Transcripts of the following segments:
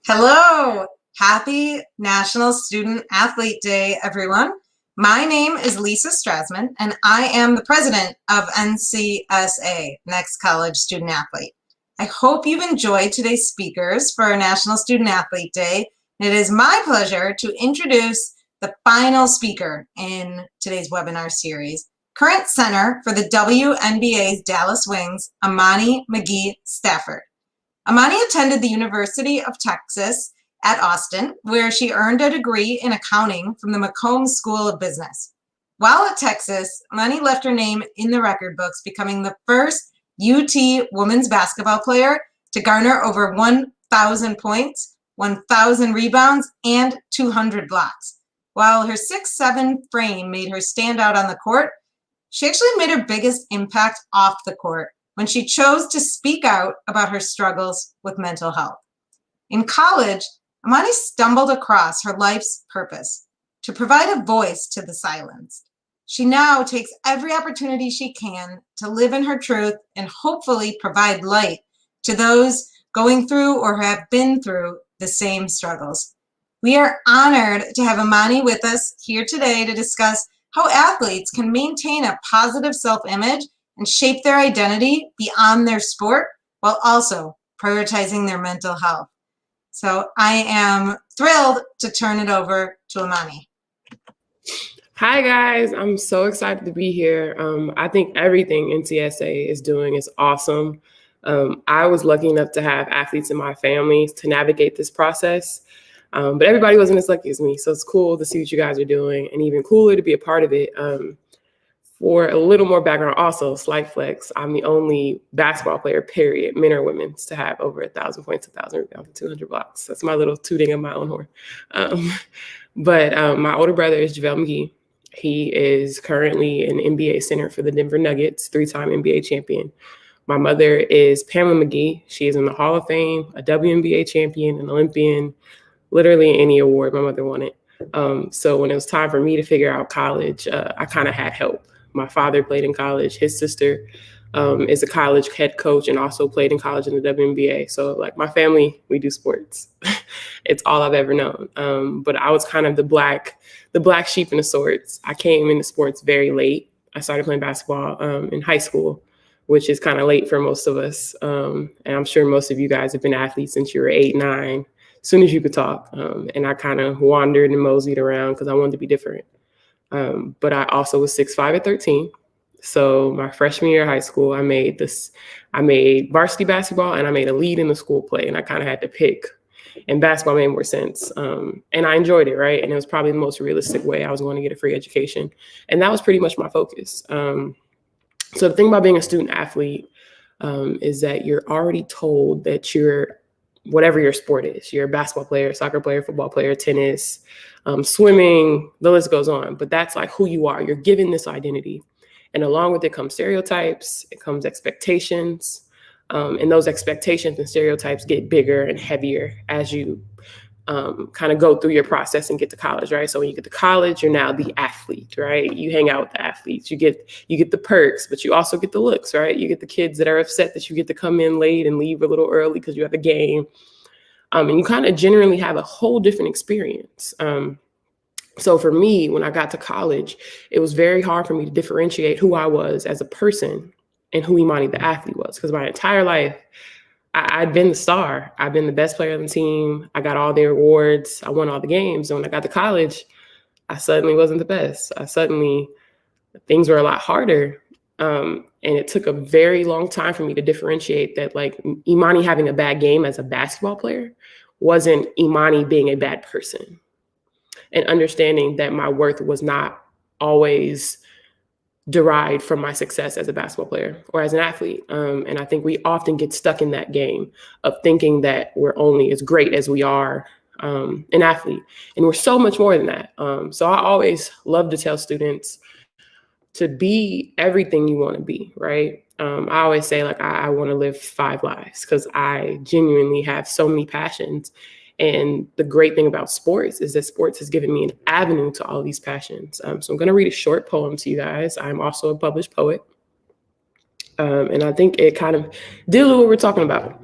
Hello! Happy National Student Athlete Day, everyone. My name is Lisa Strasman, and I am the president of NCSA, Next College Student Athlete. I hope you've enjoyed today's speakers for our National Student Athlete Day. It is my pleasure to introduce the final speaker in today's webinar series, current center for the WNBA's Dallas Wings, Amani Mcgee-Stafford. Amani attended the University of Texas at Austin, where she earned a degree in accounting from the Macomb School of Business. While at Texas, Amani left her name in the record books, becoming the first UT women's basketball player to garner over 1,000 points, 1,000 rebounds, and 200 blocks. While her 6'7" frame made her stand out on the court, she actually made her biggest impact off the court when she chose to speak out about her struggles with mental health. In college, Amani stumbled across her life's purpose, to provide a voice to the silenced. She now takes every opportunity she can to live in her truth and hopefully provide light to those going through or have been through the same struggles. We are honored to have Amani with us here today to discuss how athletes can maintain a positive self-image and shape their identity beyond their sport while also prioritizing their mental health. So I am thrilled to turn it over to Amani. Hi guys, I'm so excited to be here. I think everything NCSA is doing is awesome. I was lucky enough to have athletes in my family to navigate this process, but everybody wasn't as lucky as me. So it's cool to see what you guys are doing and even cooler to be a part of it. For a little more background, also, slight flex, I'm the only basketball player, period, men or women, to have over 1,000 points, 1,000 rebounds, 200 blocks. That's my little tooting of my own horn. But my older brother is JaVale McGee. He is currently an NBA center for the Denver Nuggets, 3-time NBA champion. My mother is Pamela McGee. She is in the Hall of Fame, a WNBA champion, an Olympian, literally any award my mother won it. So when it was time for me to figure out college, I kind of had help. My father played in college. His sister is a college head coach and also played in college in the WNBA. So like my family, we do sports. It's all I've ever known. But I was kind of the black sheep in the sorts. I came into sports very late. I started playing basketball in high school, which is kind of late for most of us. And I'm sure most of you guys have been athletes since you were 8, 9, as soon as you could talk. And I kind of wandered and moseyed around because I wanted to be different. But I also was 6'5" at 13. So my freshman year of high school, I made varsity basketball and I made a lead in the school play. And I kind of had to pick, and basketball made more sense. And I enjoyed it, right? And it was probably the most realistic way I was going to get a free education. And that was pretty much my focus. So the thing about being a student athlete is that you're already told that you're whatever your sport is. You're a basketball player, soccer player, football player, tennis, swimming, the list goes on. But that's like who you are. You're given this identity. And along with it comes stereotypes, it comes expectations. And those expectations and stereotypes get bigger and heavier as you kind of go through your process and get to college, right? So when you get to college, you're now the athlete, right? You hang out with the athletes, you get the perks, but you also get the looks, right? You get the kids that are upset that you get to come in late and leave a little early because you have a game. And you kind of generally have a whole different experience. So for me, when I got to college, it was very hard for me to differentiate who I was as a person and who Imani the athlete was, because my entire life, I'd been the star. I've been the best player on the team. I got all the awards. I won all the games. And when I got to college, I suddenly wasn't the best. Things were a lot harder. And it took a very long time for me to differentiate that, like, Imani having a bad game as a basketball player wasn't Imani being a bad person. And understanding that my worth was not always derived from my success as a basketball player or as an athlete. And I think we often get stuck in that game of thinking that we're only as great as we are an athlete. And we're so much more than that. So I always love to tell students to be everything you want to be, right? I always say, like, I want to live 5 lives because I genuinely have so many passions. And the great thing about sports is that sports has given me an avenue to all these passions. So I'm going to read a short poem to you guys. I'm also a published poet. And I think it kind of deals with what we're talking about.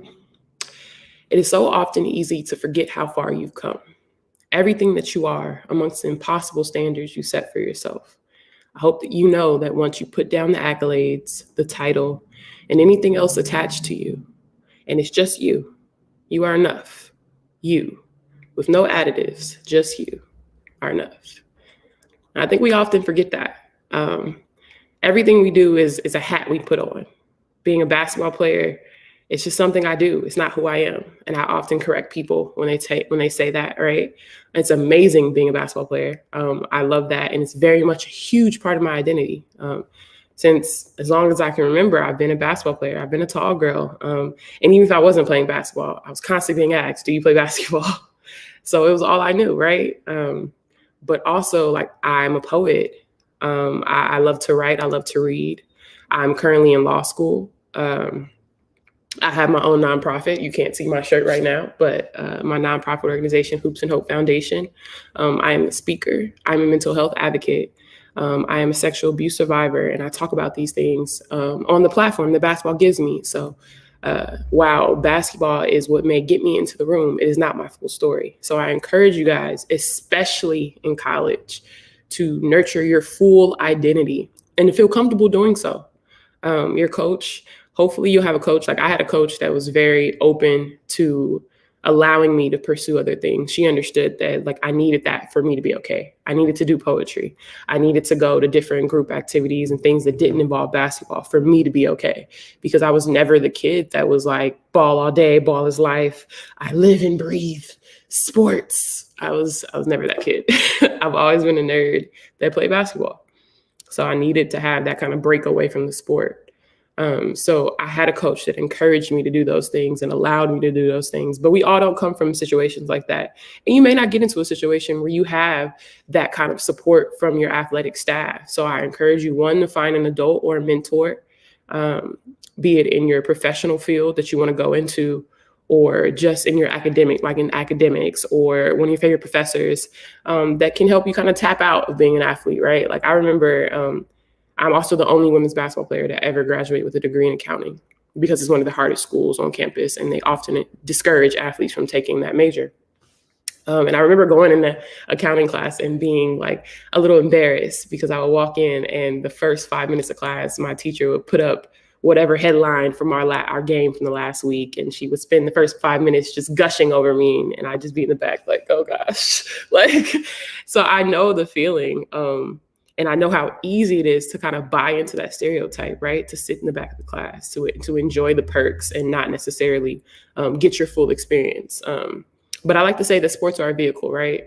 It is so often easy to forget how far you've come, everything that you are amongst the impossible standards you set for yourself. I hope that you know that once you put down the accolades, the title, and anything else attached to you, and it's just you, you are enough. You, with no additives, just you are enough. And I think we often forget that. Everything we do is a hat we put on. Being a basketball player, it's just something I do. It's not who I am. And I often correct people when they say that, right? It's amazing being a basketball player. I love that. And it's very much a huge part of my identity. Since as long as I can remember, I've been a basketball player. I've been a tall girl. And even if I wasn't playing basketball, I was constantly being asked, do you play basketball? So it was all I knew, right? But also, like, I'm a poet. I love to write. I love to read. I'm currently in law school. I have my own nonprofit. You can't see my shirt right now, but my nonprofit organization, Hoops and Hope Foundation. I am a speaker. I'm a mental health advocate. I am a sexual abuse survivor, and I talk about these things on the platform that basketball gives me. So while basketball is what may get me into the room, it is not my full story. So I encourage you guys, especially in college, to nurture your full identity and to feel comfortable doing so. Your coach, hopefully you'll have a coach. Like, I had a coach that was very open to allowing me to pursue other things. She understood that, like, I needed that for me to be okay. I needed to do poetry. I needed to go to different group activities and things that didn't involve basketball for me to be okay. Because I was never the kid that was like, ball all day, ball is life. I live and breathe sports. I was never that kid. I've always been a nerd that played basketball. So I needed to have that kind of break away from the sport. So I had a coach that encouraged me to do those things and allowed me to do those things. But we all don't come from situations like that. And you may not get into a situation where you have that kind of support from your athletic staff. So I encourage you, one, to find an adult or a mentor, be it in your professional field that you want to go into, or just in your academic, like in academics, or one of your favorite professors that can help you kind of tap out of being an athlete, right? Like, I remember I'm also the only women's basketball player to ever graduate with a degree in accounting, because it's one of the hardest schools on campus, and they often discourage athletes from taking that major. And I remember going in the accounting class and being like a little embarrassed, because I would walk in and the first 5 minutes of class, my teacher would put up whatever headline from our game from the last week. And she would spend the first 5 minutes just gushing over me. And I'd just be in the back like, oh gosh, like, so I know the feeling. And I know how easy it is to kind of buy into that stereotype, right? To sit in the back of the class, to enjoy the perks and not necessarily get your full experience. But I like to say that sports are a vehicle, right?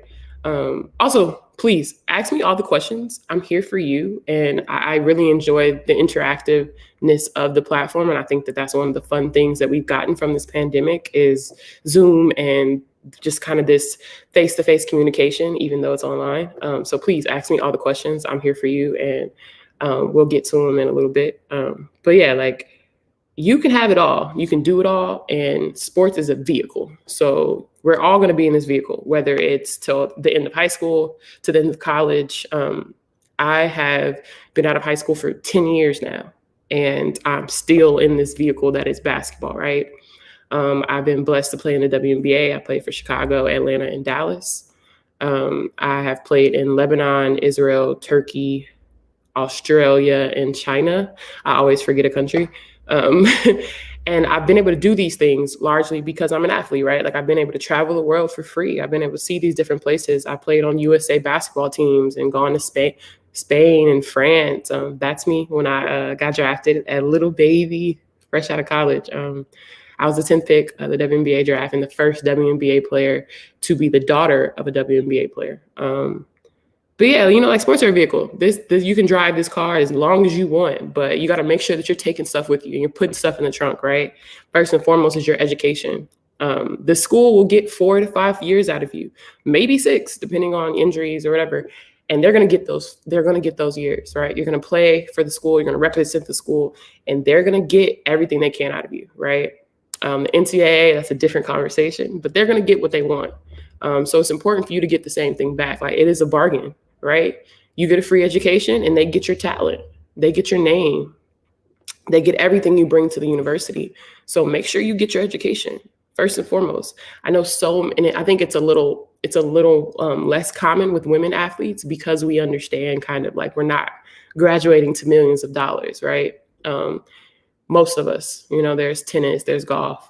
Also, please ask me all the questions. I'm here for you. And I really enjoy the interactiveness of the platform. And I think that that's one of the fun things that we've gotten from this pandemic is Zoom and just kind of this face-to-face communication, even though it's online. So please ask me all the questions. I'm here for you, and we'll get to them in a little bit. But yeah, like, you can have it all. You can do it all. And sports is a vehicle. So we're all going to be in this vehicle, whether it's till the end of high school, to the end of college. I have been out of high school for 10 years now, and I'm still in this vehicle that is basketball, right? I've been blessed to play in the WNBA. I played for Chicago, Atlanta, and Dallas. I have played in Lebanon, Israel, Turkey, Australia, and China. I always forget a country. And I've been able to do these things largely because I'm an athlete, right? Like, I've been able to travel the world for free. I've been able to see these different places. I played on USA basketball teams and gone to Spain and France. That's me when I got drafted, a little baby, fresh out of college. I was the 10th pick of the WNBA draft and the first WNBA player to be the daughter of a WNBA player. But yeah, you know, like, sports are a vehicle. This you can drive this car as long as you want, but you got to make sure that you're taking stuff with you and you're putting stuff in the trunk, right? First and foremost is your education. The school will get 4 to 5 years out of you, maybe 6, depending on injuries or whatever. And they're going to get those. They're going to get those years, right? You're going to play for the school. You're going to represent the school, and they're going to get everything they can out of you, right? The NCAA, that's a different conversation, but they're going to get what they want. So it's important for you to get the same thing back. Like, it is a bargain, right? You get a free education and they get your talent. They get your name. They get everything you bring to the university. So make sure you get your education. first and foremost. I know and I think it's a little less common with women athletes because we understand kind of like we're not graduating to millions of dollars, right? Most of us, there's tennis, there's golf.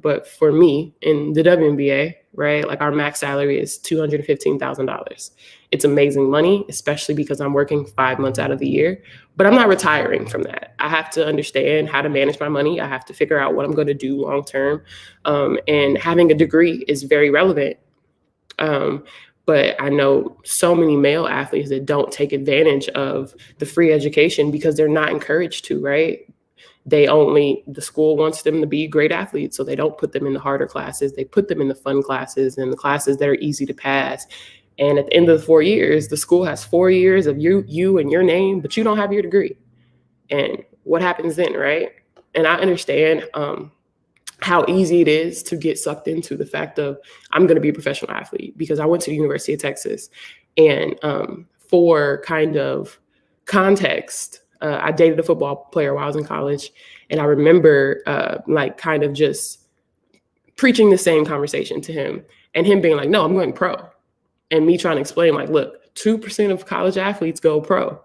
But for me in the WNBA, right, like our max salary is $215,000. It's amazing money, especially because I'm working 5 months out of the year, but I'm not retiring from that. I have to understand how to manage my money. I have to figure out what I'm going to do long term. And having a degree is very relevant. But I know so many male athletes that don't take advantage of the free education because they're not encouraged to, right? The school wants them to be great athletes, so they don't put them in the harder classes. They put them in the fun classes and the classes that are easy to pass. And at the end of the 4 years, the school has 4 years of you and your name, but you don't have your degree. And what happens then, right? And I understand how easy it is to get sucked into the fact of I'm going to be a professional athlete because I went to the University of Texas. And for kind of context, I dated a football player while I was in college. And I remember kind of just preaching the same conversation to him and him being like, no, I'm going pro. And me trying to explain like, look, 2% of college athletes go pro.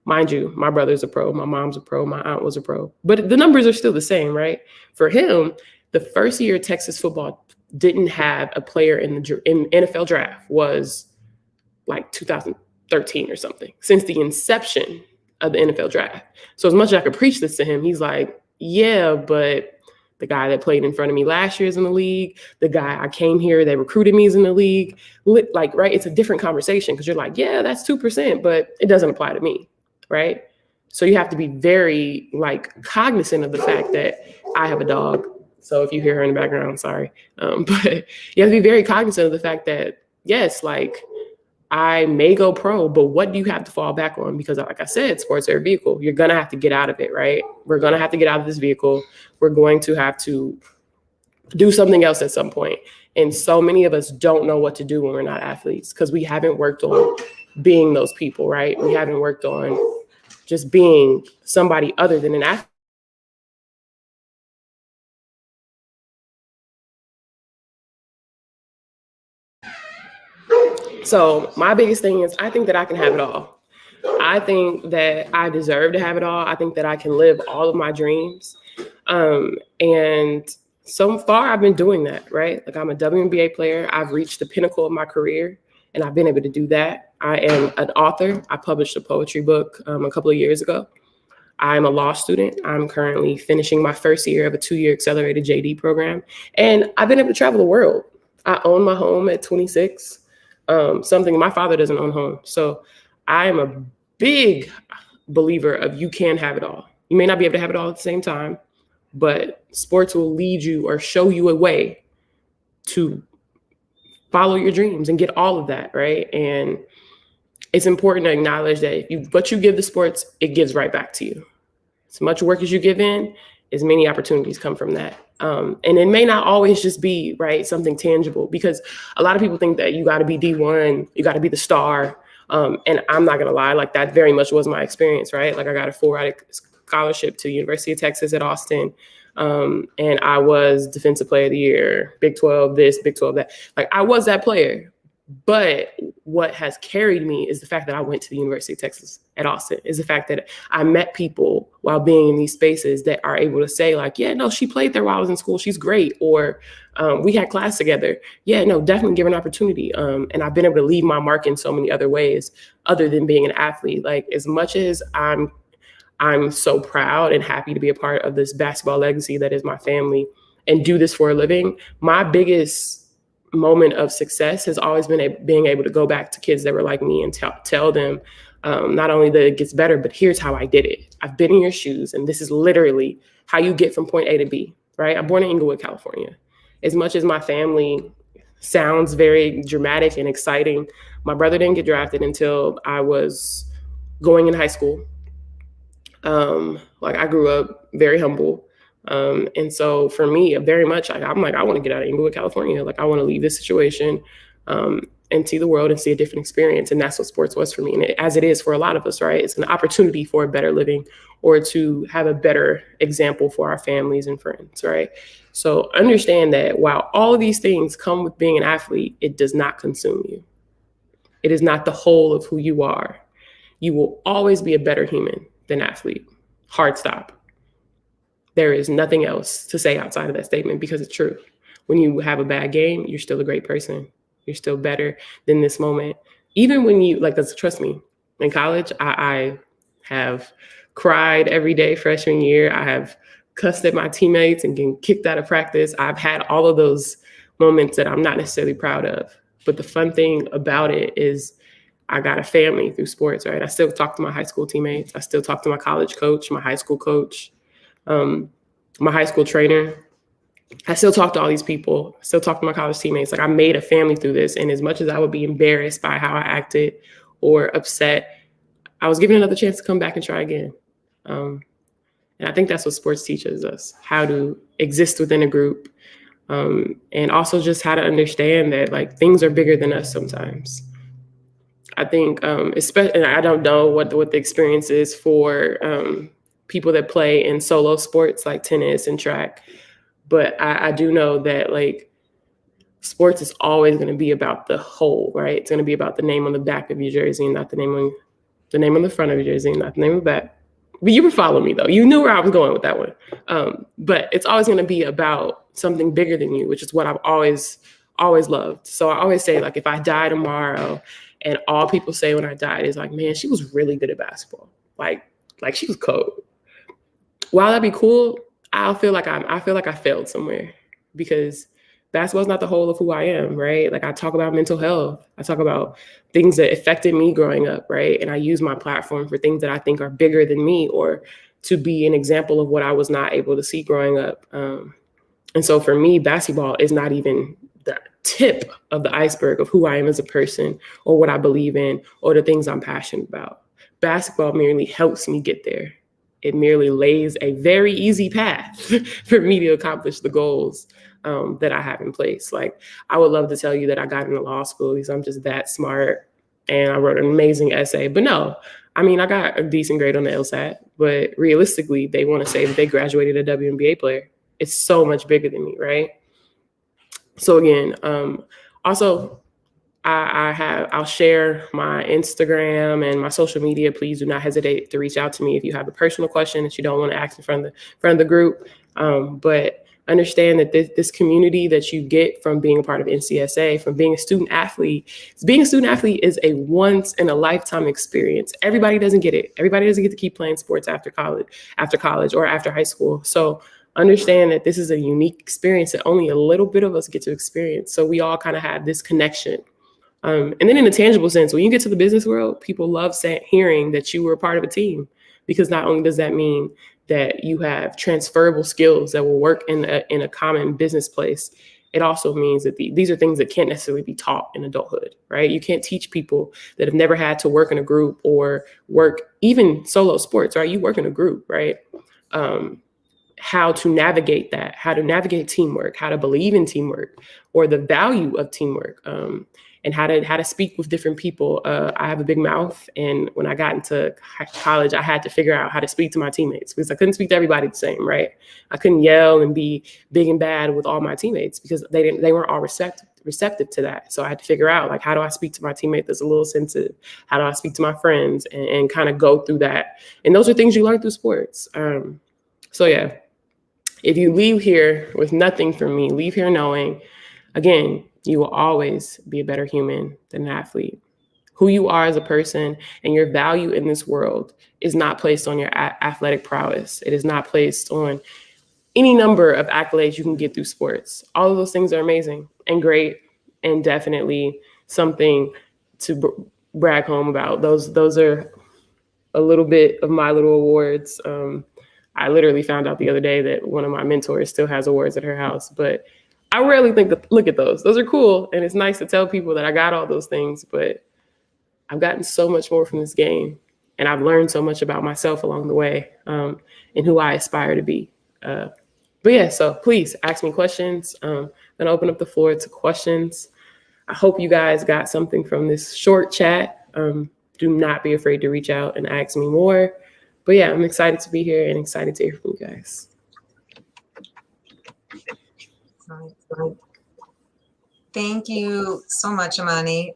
Mind you, my brother's a pro, my mom's a pro, my aunt was a pro, but the numbers are still the same, right? For him, the first year Texas football didn't have a player in NFL draft was like 2013 or something, since the inception of the NFL draft. So as much as I could preach this to him, he's like, yeah, but the guy that played in front of me last year is in the league. The guy I came here, they recruited me, is in the league. Like, right, it's a different conversation because you're like, yeah, that's 2%, but it doesn't apply to me, right? So you have to be very cognizant of the fact that I have a dog. So if you hear her in the background, I'm sorry. But you have to be very cognizant of the fact that, yes, I may go pro, but what do you have to fall back on? Because like I said, sports are a vehicle. You're going to have to get out of it, right? We're going to have to get out of this vehicle. We're going to have to do something else at some point. And so many of us don't know what to do when we're not athletes because we haven't worked on being those people, right? We haven't worked on just being somebody other than an athlete. So my biggest thing is I think that I can have it all. I think that I deserve to have it all. I think that I can live all of my dreams. And so far I've been doing that, right? Like I'm a WNBA player. I've reached the pinnacle of my career and I've been able to do that. I am an author. I published a poetry book a couple of years ago. I'm a law student. I'm currently finishing my first year of a 2-year accelerated JD program. And I've been able to travel the world. I own my home at 26. Something my father doesn't own home. So I am a big believer of you can have it all. You may not be able to have it all at the same time, but sports will lead you or show you a way to follow your dreams and get all of that, right? And it's important to acknowledge that what you give the sports, it gives right back to you. As much work as you give in, as many opportunities come from that. And it may not always just be, right, something tangible, because a lot of people think that you got to be D1, you got to be the star. And I'm not going to lie, that very much was my experience, right? I got a full ride scholarship to the University of Texas at Austin. And I was Defensive Player of the Year, Big 12 this, Big 12 that. I was that player. But what has carried me is the fact that I went to the University of Texas at Austin, is the fact that I met people while being in these spaces that are able to say yeah, no, she played there while I was in school. She's great. Or we had class together. Yeah, no, definitely give an opportunity. And I've been able to leave my mark in so many other ways other than being an athlete. As much as I'm so proud and happy to be a part of this basketball legacy that is my family and do this for a living, my biggest moment of success has always been being able to go back to kids that were like me and tell them not only that it gets better, but here's how I did it. I've been in your shoes, and this is literally how you get from point A to B, right? I'm born in Inglewood, California. As much as my family sounds very dramatic and exciting, my brother didn't get drafted until I was going in high school. I grew up very humble. And so for me, very much, I want to get out of Inglewood, California. I want to leave this situation. and see the world and see a different experience. And that's what sports was for me. And as it is for a lot of us, right? It's an opportunity for a better living or to have a better example for our families and friends, right? So understand that while all of these things come with being an athlete, it does not consume you. It is not the whole of who you are. You will always be a better human than athlete. Hard stop. There is nothing else to say outside of that statement because it's true. When you have a bad game, you're still a great person. You're still better than this moment. Even when you, like, trust me, in college, I have cried every day freshman year. I have cussed at my teammates and getting kicked out of practice. I've had all of those moments that I'm not necessarily proud of. But the fun thing about it is I got a family through sports, right? I still talk to my high school teammates. I still talk to my college coach, my high school coach, my high school trainer. I still talk to all these people, still talk to my college teammates. Like, I made a family through this. And as much as I would be embarrassed by how I acted or upset, I was given another chance to come back and try again. And I think that's what sports teaches us, how to exist within a group. And also just how to understand that, like, things are bigger than us sometimes. I think, especially, and I don't know what the experience is for people that play in solo sports like tennis and track. But I do know that, like, sports is always going to be about the whole, right? It's going to be about the name on the back of your jersey, not the name on the front of your jersey, not the name on the back. But you were following me, though. You knew where I was going with that one. But it's always going to be about something bigger than you, which is what I've always loved. So I always say, like, if I die tomorrow and all people say when I died is like, man, she was really good at basketball. Like she was cold. While that'd be cool, I feel like I failed somewhere because basketball's not the whole of who I am, right? Like, I talk about mental health. I talk about things that affected me growing up, right? And I use my platform for things that I think are bigger than me or to be an example of what I was not able to see growing up. And so for me, basketball is not even the tip of the iceberg of who I am as a person or what I believe in or the things I'm passionate about. Basketball merely helps me get there. It merely lays a very easy path for me to accomplish the goals that I have in place. Like, I would love to tell you that I got into law school because I'm just that smart and I wrote an amazing essay. But no, I mean, I got a decent grade on the LSAT, but realistically, they want to say that they graduated a WNBA player. It's so much bigger than me, right? So again, also, I'll share my Instagram and my social media. Please do not hesitate to reach out to me if you have a personal question that you don't want to ask in front of the group. But understand that this community that you get from being a part of NCSA, from being a student athlete is a once in a lifetime experience. Everybody doesn't get it. Everybody doesn't get to keep playing sports after college or after high school. So understand that this is a unique experience that only a little bit of us get to experience. So we all kind of have this connection. And then in a tangible sense, when you get to the business world, people love hearing that you were a part of a team, because not only does that mean that you have transferable skills that will work in a common business place, it also means that these are things that can't necessarily be taught in adulthood, right? You can't teach people that have never had to work in a group or work even solo sports, right? You work in a group, right? How to navigate that, how to navigate teamwork, how to believe in teamwork or the value of teamwork, and how to speak with different people. I have a big mouth, and when I got into college, I had to figure out how to speak to my teammates because I couldn't speak to everybody the same, right? I couldn't yell and be big and bad with all my teammates because they weren't all receptive to that. So I had to figure out, like, how do I speak to my teammate that's a little sensitive? How do I speak to my friends and kind of go through that? And those are things you learn through sports. So yeah, if you leave here with nothing from me, leave here knowing, again, you will always be a better human than an athlete. Who you are as a person and your value in this world is not placed on your athletic prowess. It is not placed on any number of accolades you can get through sports. All of those things are amazing and great and definitely something to brag home about. Those are a little bit of my little awards. I literally found out the other day that one of my mentors still has awards at her house, but I rarely look at those. Those are cool. And it's nice to tell people that I got all those things, but I've gotten so much more from this game. And I've learned so much about myself along the way and who I aspire to be. But yeah, so please ask me questions. I'm going to open up the floor to questions. I hope you guys got something from this short chat. Do not be afraid to reach out and ask me more. But yeah, I'm excited to be here and excited to hear from you guys. Thank you so much, Amani.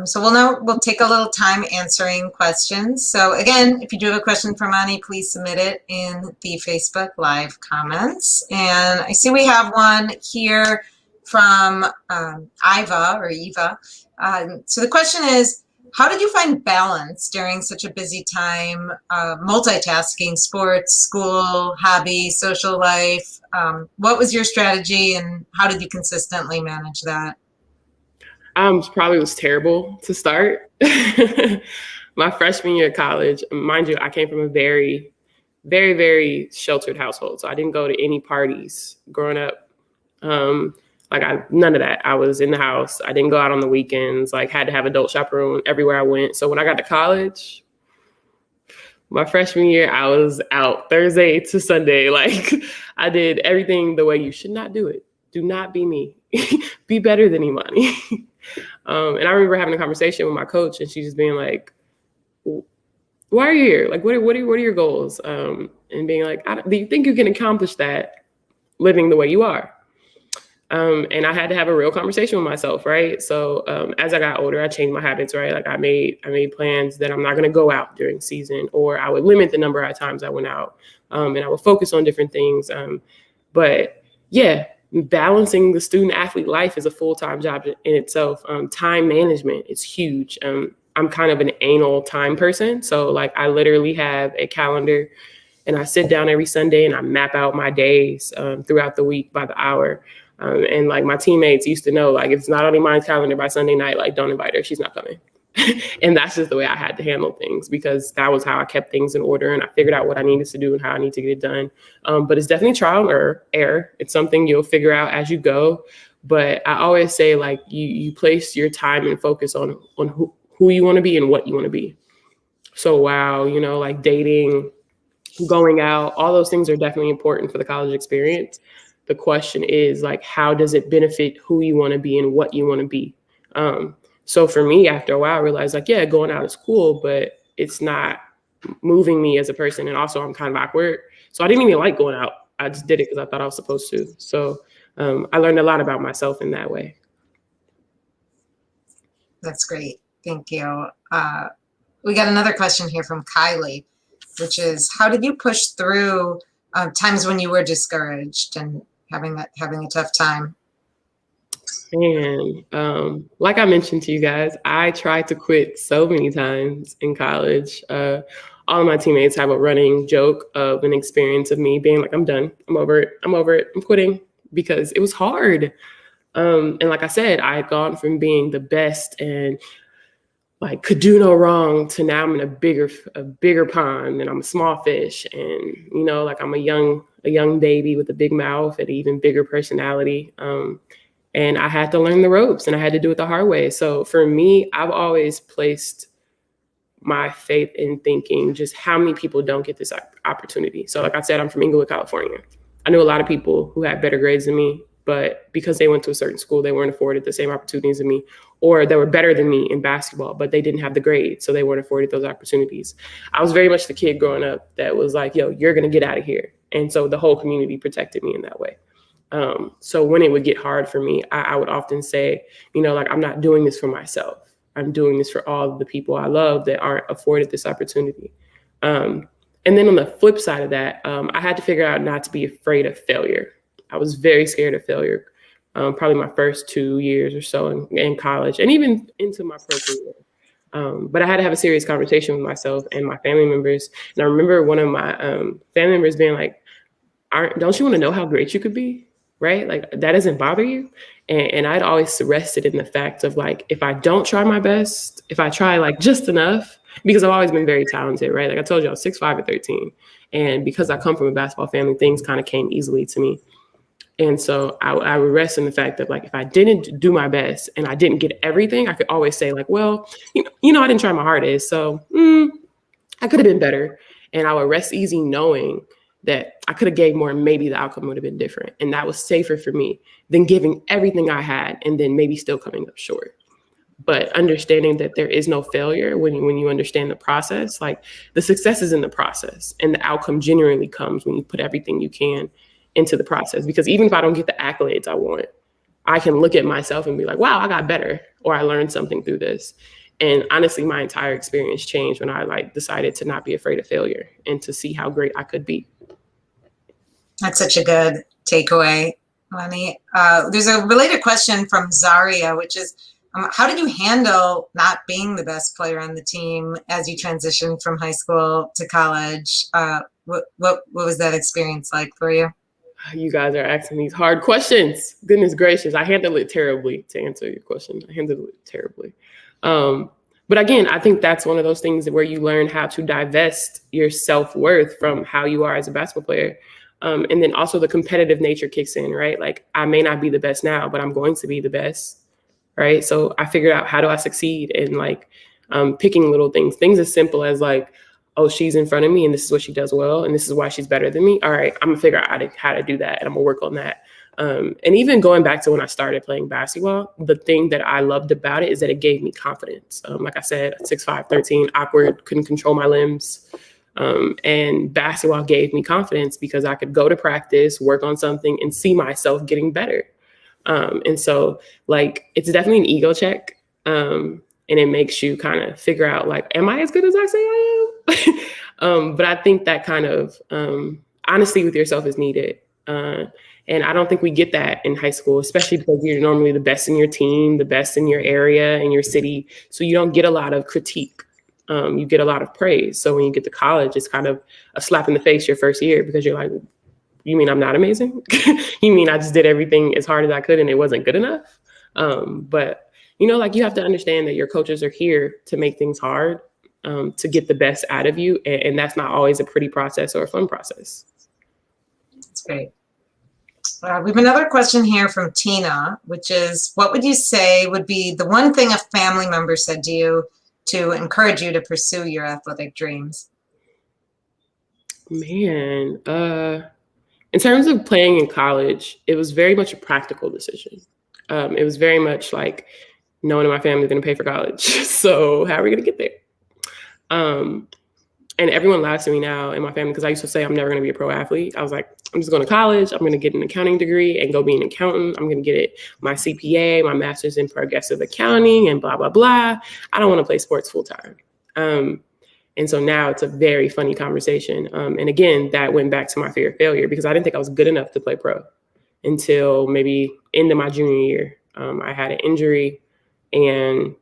So we'll take a little time answering questions. So again, if you do have a question for Amani, please submit it in the Facebook Live comments. And I see we have one here from Eva. So the question is, how did you find balance during such a busy time, multitasking, sports, school, hobby, social life? What was your strategy and how did you consistently manage that? Probably was terrible to start. My freshman year of college, mind you, I came from a very, very, very sheltered household. So I didn't go to any parties growing up. None of that. I was in the house. I didn't go out on the weekends, had to have adult chaperone everywhere I went. So when I got to college, my freshman year, I was out Thursday to Sunday. I did everything the way you should not do it. Do not be me. Be better than Imani. And I remember having a conversation with my coach and she just being like, why are you here? What are your goals? And being like, do you think you can accomplish that living the way you are? And I had to have a real conversation with myself, right? So as I got older, I changed my habits, right? I made plans that I'm not going to go out during season, or I would limit the number of times I went out, and I would focus on different things. But yeah, balancing the student athlete life is a full-time job in itself. Time management is huge. I'm kind of an anal time person. So I literally have a calendar and I sit down every Sunday and I map out my days throughout the week by the hour. And my teammates used to know, if it's not on Imani's calendar by Sunday night, don't invite her, she's not coming. And that's just the way I had to handle things, because that was how I kept things in order and I figured out what I needed to do and how I need to get it done. But it's definitely trial and error. It's something you'll figure out as you go. But I always say you place your time and focus on who you want to be and what you want to be. So while, dating, going out, all those things are definitely important for the college experience. The question is how does it benefit who you want to be and what you want to be? So for me, after a while, I realized going out is cool, but it's not moving me as a person. And also I'm kind of awkward. So I didn't even like going out. I just did it because I thought I was supposed to. So I learned a lot about myself in that way. That's great. Thank you. We got another question here from Kylie, which is, how did you push through times when you were discouraged and having a tough time? And like I mentioned to you guys, I tried to quit so many times in college. All of my teammates have a running joke of an experience of me being I'm done. I'm over it. I'm quitting, because it was hard. And like I said, I had gone from being the best and could do no wrong to now I'm in a bigger pond and I'm a small fish. And, I'm a young baby with a big mouth and even bigger personality. And I had to learn the ropes and I had to do it the hard way. So for me, I've always placed my faith in thinking just how many people don't get this opportunity. So like I said, I'm from Inglewood, California. I knew a lot of people who had better grades than me, but because they went to a certain school, they weren't afforded the same opportunities as me, or they were better than me in basketball, but they didn't have the grades, so they weren't afforded those opportunities. I was very much the kid growing up that was yo, you're going to get out of here. And so the whole community protected me in that way. So when it would get hard for me, I would often say, I'm not doing this for myself. I'm doing this for all of the people I love that aren't afforded this opportunity. And then on the flip side of that, I had to figure out not to be afraid of failure. I was very scared of failure, probably my first 2 years or so in college and even into my pro career. But I had to have a serious conversation with myself and my family members. And I remember one of my family members being don't you want to know how great you could be? Right? That doesn't bother you. And I'd always rested in the fact of if I don't try my best, if I try just enough, because I've always been very talented, right? I told you, I was 6'5" at 13. And because I come from a basketball family, things kind of came easily to me. And so I would rest in the fact that if I didn't do my best and I didn't get everything, I could always say well, I didn't try my hardest. So I could have been better. And I would rest easy knowing that I could have gave more and maybe the outcome would have been different. And that was safer for me than giving everything I had and then maybe still coming up short. But understanding that there is no failure when you understand the process, like the success is in the process and the outcome genuinely comes when you put everything you can into the process. Because even if I don't get the accolades I want, I can look at myself and be like, wow, I got better, or I learned something through this. And honestly, my entire experience changed when I like decided to not be afraid of failure and to see how great I could be. That's such a good takeaway, Amani. There's a related question from Zaria, which is, how did you handle not being the best player on the team as you transitioned from high school to college? What was that experience like for you? You guys are asking these hard questions. Goodness gracious, I handled it terribly. To answer your question, I handled it terribly. But again, I think that's one of those things where you learn how to divest your self-worth from how you are as a basketball player. And then also the competitive nature kicks in, right? Like I may not be the best now, but I'm going to be the best, right? So I figured out how do I succeed in like picking little things as simple as like, oh, she's in front of me and this is what she does well. And this is why she's better than me. All right, I'm gonna figure out how to do that. And I'm gonna work on that. And even going back to when I started playing basketball, the thing that I loved about it is that it gave me confidence. Like I said, 6'5", 13, awkward, couldn't control my limbs. And basketball gave me confidence because I could go to practice, work on something and see myself getting better. And so like, it's definitely an ego check. And it makes you kind of figure out like, am I as good as I say I am? But I think that kind of honesty with yourself is needed. And I don't think we get that in high school, especially because you're normally the best in your team, the best in your area, in your city. So you don't get a lot of critique. You get a lot of praise. So when you get to college, it's kind of a slap in the face your first year because you're like, you mean I'm not amazing? You mean I just did everything as hard as I could and it wasn't good enough? But, you know, like you have to understand that your coaches are here to make things hard, to get the best out of you. And that's not always a pretty process or a fun process. That's great. We have another question here from Tina, which is, what would you say would be the one thing a family member said to you to encourage you to pursue your athletic dreams? Man, in terms of playing in college, it was very much a practical decision. It was very much like, no one in my family is going to pay for college. So how are we going to get there? And everyone laughs at me now in my family because I used to say I'm never going to be a pro athlete. I was like, I'm just going to college. I'm going to get an accounting degree and go be an accountant. I'm going to get my CPA, my master's in progressive accounting and blah, blah, blah. I don't want to play sports full time. And so now it's a very funny conversation. And again, that went back to my fear of failure because I didn't think I was good enough to play pro until maybe end of my junior year. I had an injury and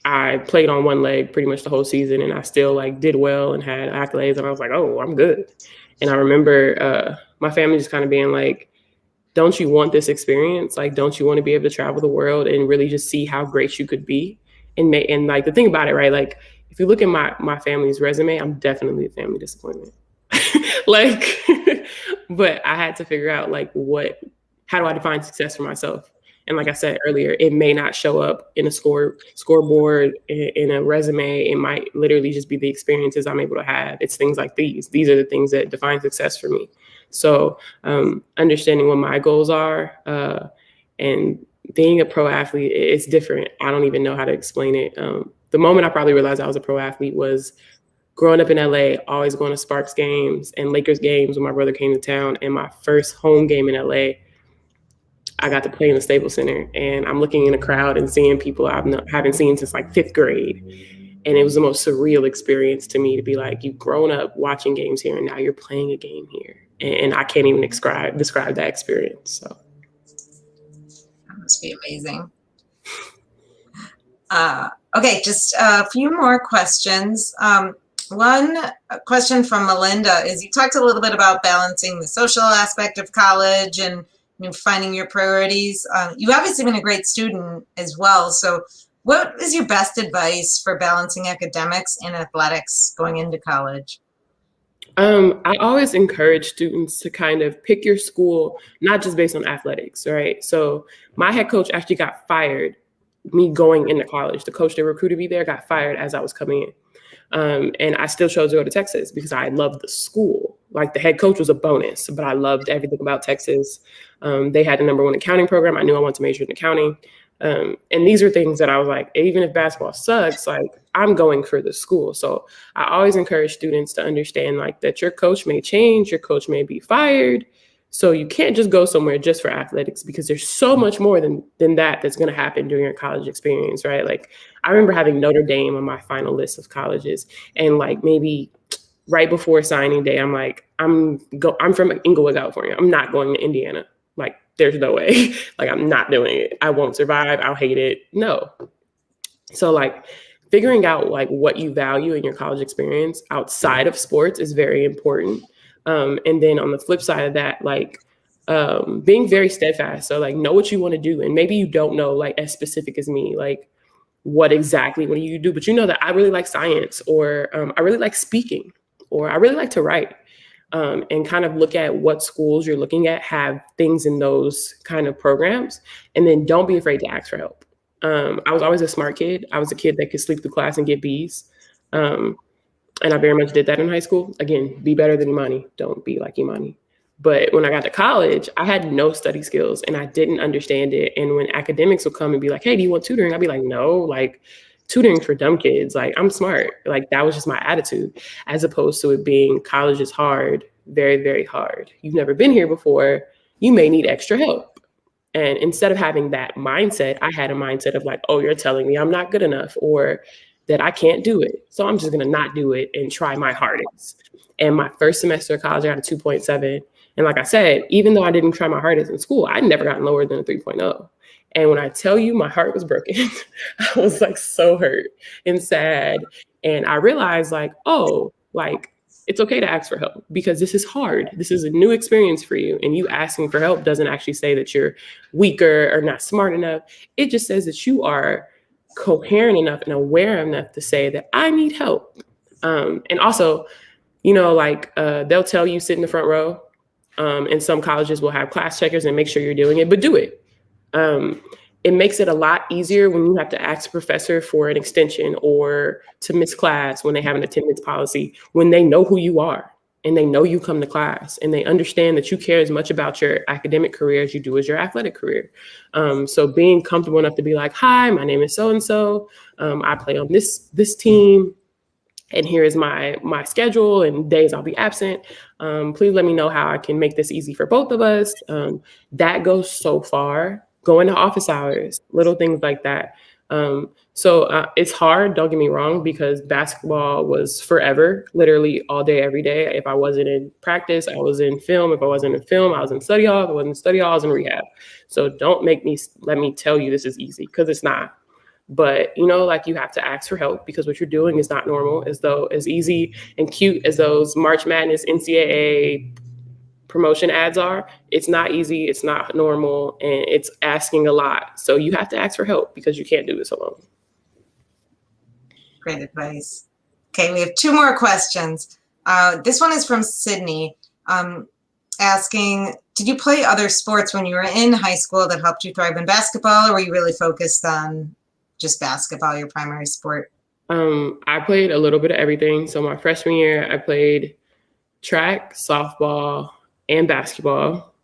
I played on one leg pretty much the whole season and I still like did well and had accolades and I was like, oh, I'm good. And I remember my family just kind of being like, don't you want this experience? Like, don't you want to be able to travel the world and really just see how great you could be? And like the thing about it, right? Like if you look at my family's resume, I'm definitely a family disappointment. Like, but I had to figure out like how do I define success for myself? And like I said earlier, it may not show up in a scoreboard, in a resume. It might literally just be the experiences I'm able to have. It's things like these. These are the things that define success for me. So understanding what my goals are and being a pro athlete, it's different. I don't even know how to explain it. The moment I probably realized I was a pro athlete was growing up in LA, always going to Sparks games and Lakers games when my brother came to town. And my first home game in LA, I got to play in the Staples Center and I'm looking in a crowd and seeing people I haven't seen since like 5th grade. And it was the most surreal experience to me to be like, you've grown up watching games here and now you're playing a game here. And I can't even describe that experience. So that must be amazing. Okay, just a few more questions. One question from Melinda is, you talked a little bit about balancing the social aspect of college and finding your priorities. You've obviously been a great student as well. So what is your best advice for balancing academics and athletics going into college? I always encourage students to kind of pick your school, not just based on athletics, right? So my head coach actually got fired me going into college. The coach that recruited me there got fired as I was coming in. And I still chose to go to Texas because I loved the school. Like the head coach was a bonus, but I loved everything about Texas. They had the #1 accounting program. I knew I wanted to major in accounting. And these are things that I was like, even if basketball sucks, like I'm going for the school. So I always encourage students to understand like that your coach may change, your coach may be fired. So you can't just go somewhere just for athletics because there's so much more than that that's going to happen during your college experience, right? Like I remember having Notre Dame on my final list of colleges, and like maybe right before signing day, I'm like, I'm from Inglewood, California. I'm not going to Indiana. Like there's no way. Like I'm not doing it. I won't survive. I'll hate it. No. So like figuring out like what you value in your college experience outside of sports is very important. And then on the flip side of that, like being very steadfast. So like know what you want to do. And maybe you don't know like as specific as me, like what do you do? But you know that I really like science, or I really like speaking, or I really like to write. And kind of look at what schools you're looking at have things in those kind of programs. And then don't be afraid to ask for help. I was always a smart kid. I was a kid that could sleep through class and get B's. And I very much did that in high school. Again, be better than Imani. Don't be like Imani. But when I got to college, I had no study skills and I didn't understand it. And when academics would come and be like, hey, do you want tutoring? I'd be like, no, like tutoring for dumb kids. Like I'm smart. Like that was just my attitude, as opposed to it being college is hard, very, very hard. You've never been here before. You may need extra help. And instead of having that mindset, I had a mindset of like, oh, you're telling me I'm not good enough, or that I can't do it. So I'm just going to not do it and try my hardest. And my first semester of college, I got a 2.7. And like I said, even though I didn't try my hardest in school, I'd never gotten lower than a 3.0. And when I tell you my heart was broken, I was like so hurt and sad. And I realized like, oh, like it's okay to ask for help because this is hard. This is a new experience for you. And you asking for help doesn't actually say that you're weaker or not smart enough. It just says that you are coherent enough and aware enough to say that I need help. And also, you know, like they'll tell you sit in the front row. And some colleges will have class checkers and make sure you're doing it, but do it. It makes it a lot easier when you have to ask a professor for an extension or to miss class when they have an attendance policy, when they know who you are and they know you come to class and they understand that you care as much about your academic career as you do as your athletic career. So being comfortable enough to be like, hi, my name is so-and-so. I play on this team. And here is my schedule and days I'll be absent. Please let me know how I can make this easy for both of us. That goes so far. Going to office hours, little things like that. So it's hard, don't get me wrong, because basketball was forever, literally all day, every day. If I wasn't in practice, I was in film. If I wasn't in film, I was in study hall. If I wasn't in study hall, I was in rehab. So don't let me tell you this is easy, because it's not. But, you know, like you have to ask for help because what you're doing is not normal. As easy and cute as those March Madness NCAA promotion ads are, it's not easy, it's not normal, and it's asking a lot. So you have to ask for help because you can't do this alone. Great advice. Okay, we have 2 more questions. This one is from Sydney, asking, did you play other sports when you were in high school that helped you thrive in basketball, or were you really focused on just basketball, your primary sport? I played a little bit of everything. So my freshman year, I played track, softball, and basketball.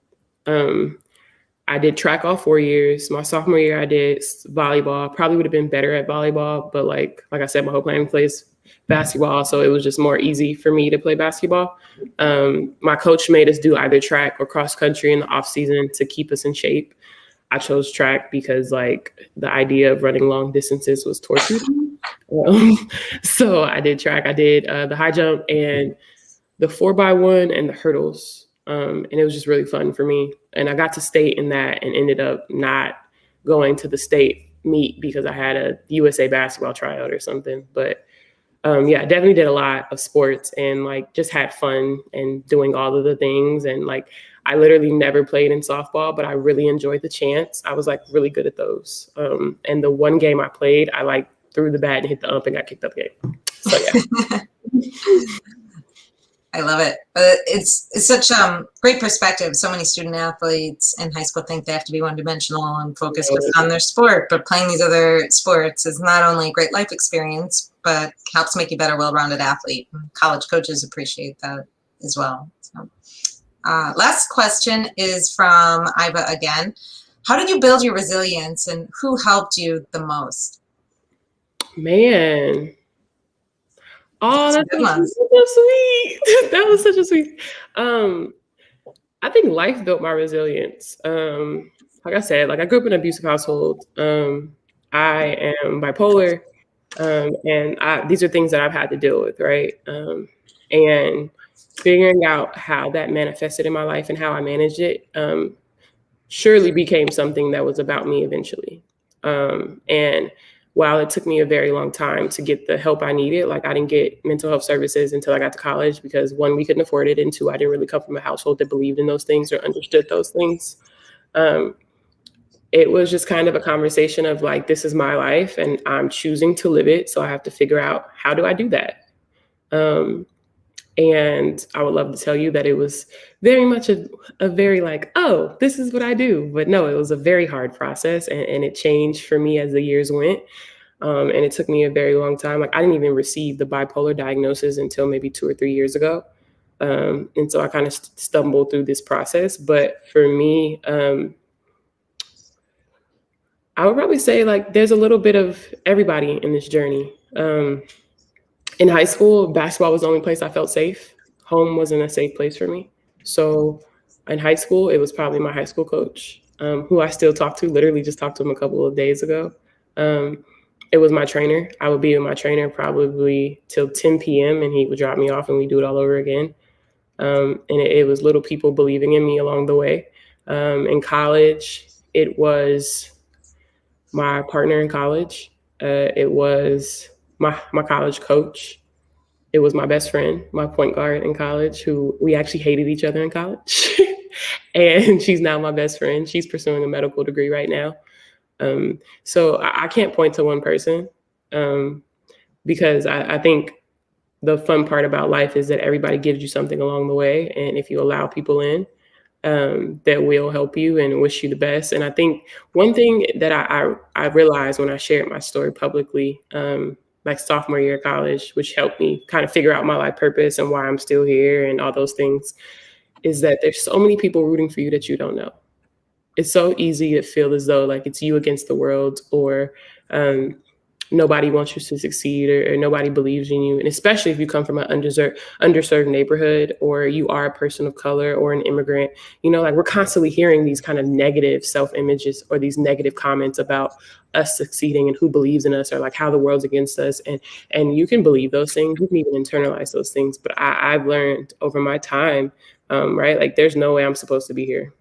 I did track all 4 years. My sophomore year, I did volleyball. Probably would have been better at volleyball, but like I said, my whole family plays basketball, so it was just more easy for me to play basketball. My coach made us do either track or cross country in the off season to keep us in shape. I chose track because like the idea of running long distances was torture. So I did track. I did the high jump and the 4x1 and the hurdles. And it was just really fun for me. And I got to state in that and ended up not going to the state meet because I had a USA basketball tryout or something. But yeah, I definitely did a lot of sports and like just had fun and doing all of the things. And like, I literally never played in softball, but I really enjoyed the chants. I was like really good at those. And the one game I played, I like threw the bat and hit the ump and got kicked out the game. So yeah. I love it. It's such great perspective. So many student athletes in high school think they have to be one-dimensional and focus on their sport, but playing these other sports is not only a great life experience, but helps make you a better, well-rounded athlete. College coaches appreciate that as well. So, last question is from Iva again. How did you build your resilience, and who helped you the most? Man. Oh, Some that's good so, ones. so sweet. That was such a sweet. I think life built my resilience. Like I said, like I grew up in an abusive household. I am bipolar, and these are things that I've had to deal with, right? And figuring out how that manifested in my life and how I managed it surely became something that was about me eventually. And while it took me a very long time to get the help I needed, like I didn't get mental health services until I got to college because one, we couldn't afford it, and two, I didn't really come from a household that believed in those things or understood those things. Um, it was just kind of a conversation of like, this is my life and I'm choosing to live it. So I have to figure out, how do I do that? And I would love to tell you that it was very much a very like, oh, this is what I do. But no, it was a very hard process, and it changed for me as the years went. And it took me a very long time. Like I didn't even receive the bipolar diagnosis until maybe 2 or 3 years ago. And so I kind of stumbled through this process. But for me, I would probably say like there's a little bit of everybody in this journey. In high school, basketball was the only place I felt safe. Home wasn't a safe place for me. So in high school, it was probably my high school coach, who I still talk to, literally just talked to him a couple of days ago. It was my trainer. I would be with my trainer probably till 10 p.m. and he would drop me off and we do it all over again. And it was little people believing in me along the way. In college, it was my partner in college. It was my college coach. It was my best friend, my point guard in college, who we actually hated each other in college. And she's now my best friend. She's pursuing a medical degree right now. So I can't point to one person, because I think the fun part about life is that everybody gives you something along the way. And if you allow people in, that will help you and wish you the best. And I think one thing that I realized when I shared my story publicly, like sophomore year of college, which helped me kind of figure out my life purpose and why I'm still here and all those things, is that there's so many people rooting for you that you don't know. It's so easy to feel as though like it's you against the world, or nobody wants you to succeed, or nobody believes in you. And especially if you come from an underserved neighborhood, or you are a person of color or an immigrant, like we're constantly hearing these kind of negative self-images or these negative comments about us succeeding and who believes in us, or like how the world's against us. And you can believe those things. You can even internalize those things. But I've learned over my time, right? Like there's no way I'm supposed to be here.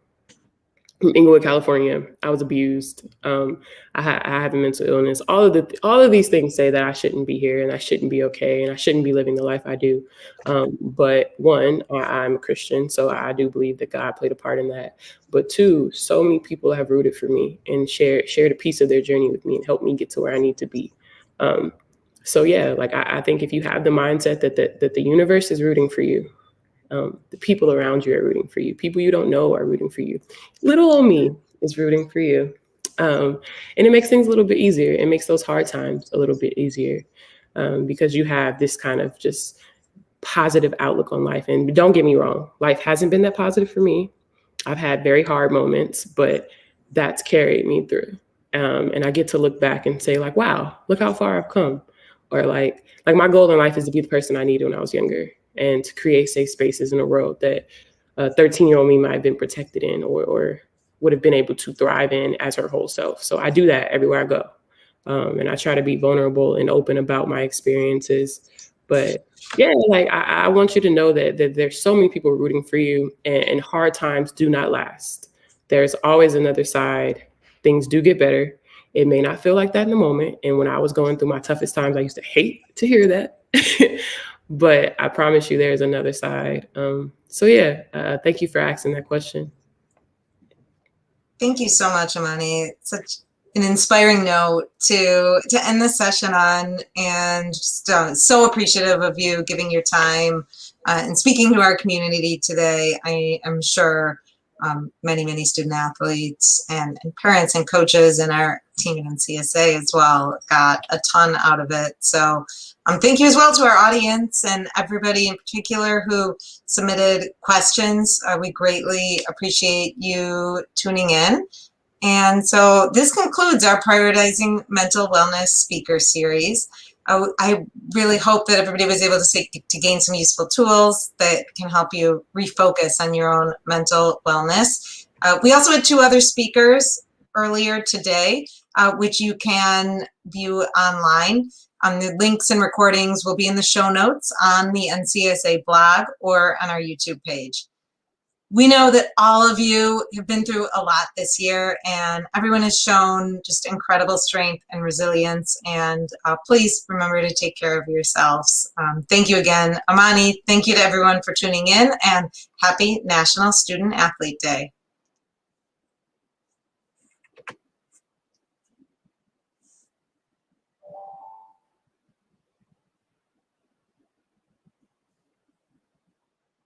Inglewood, California. I was abused. I have a mental illness. All of these things say that I shouldn't be here and I shouldn't be okay and I shouldn't be living the life I do. But one, I'm a Christian, so I do believe that God played a part in that. But two, so many people have rooted for me and shared a piece of their journey with me and helped me get to where I need to be. So yeah, like I think if you have the mindset that the universe is rooting for you, the people around you are rooting for you. People you don't know are rooting for you. Little old me is rooting for you. And it makes things a little bit easier. It makes those hard times a little bit easier, because you have this kind of just positive outlook on life. And don't get me wrong, life hasn't been that positive for me. I've had very hard moments, but that's carried me through. And I get to look back and say like, wow, look how far I've come. Or like my goal in life is to be the person I needed when I was younger, and to create safe spaces in a world that a 13-year-old me might have been protected in, or would have been able to thrive in as her whole self. So I do that everywhere I go. And I try to be vulnerable and open about my experiences. But yeah, like I want you to know that there's so many people rooting for you, and hard times do not last. There's always another side. Things do get better. It may not feel like that in the moment. And when I was going through my toughest times, I used to hate to hear that. But I promise you there's another side. So yeah, thank you for asking that question. Thank you so much, Amani. Such an inspiring note to end this session on, and just so appreciative of you giving your time and speaking to our community today. I am sure many student athletes and parents and coaches and our team at NCSA as well got a ton out of it. So thank you as well to our audience and everybody in particular who submitted questions. We greatly appreciate you tuning in. And so this concludes our Prioritizing Mental Wellness speaker series. I really hope that everybody was able to gain some useful tools that can help you refocus on your own mental wellness. We also had 2 other speakers earlier today, which you can view online. The links and recordings will be in the show notes on the NCSA blog or on our YouTube page. We know that all of you have been through a lot this year, and everyone has shown just incredible strength and resilience, and please remember to take care of yourselves. Thank you again, Amani. Thank you to everyone for tuning in, and happy National Student Athlete Day.